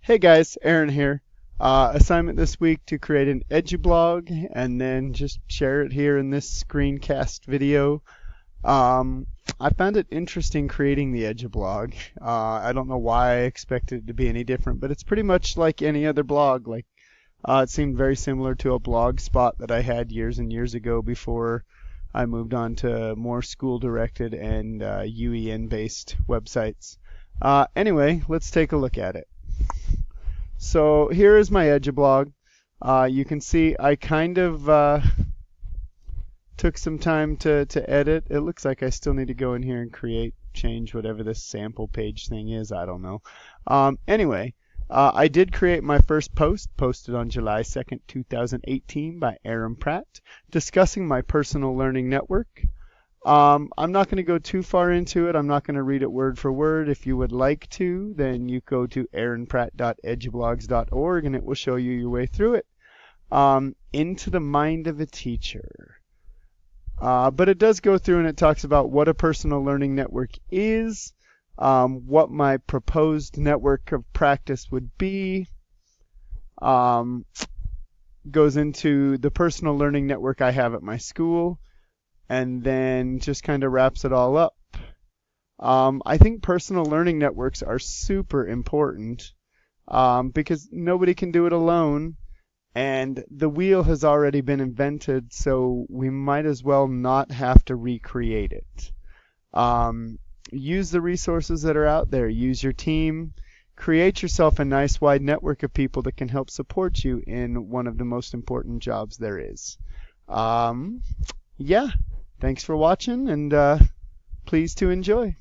Hey guys, Aaron here. Assignment this week to create an Edublog and then just share it here in this screencast video. I found it interesting creating the Edublog. I don't know why I expected it to be any different, but it's pretty much like any other blog. It seemed very similar to a blog spot that I had years and years ago before I moved on to more school-directed and UEN-based websites. Anyway, let's take a look at it. So here is my Edublog. You can see I kind of took some time to edit. It looks like I still need to go in here and change whatever this sample page thing is. I don't know. Anyway, I did create my first post, posted on July 2nd, 2018 by Aaron Pratt, discussing my personal learning network. I'm not going to go too far into it. I'm not going to read it word for word. If you would like to, then you go to aaronpratt.edublogs.org and it will show you your way through it. Into the mind of a teacher. But it does go through and it talks about what a personal learning network is, what my proposed network of practice would be, goes into the personal learning network I have at my school, and then just kind of wraps it all up. I think personal learning networks are super important because nobody can do it alone, and the wheel has already been invented, so we might as well not have to recreate it. Use the resources that are out there. Use your team. Create yourself a nice wide network of people that can help support you in one of the most important jobs there is. Yeah. Thanks for watching, and please to enjoy.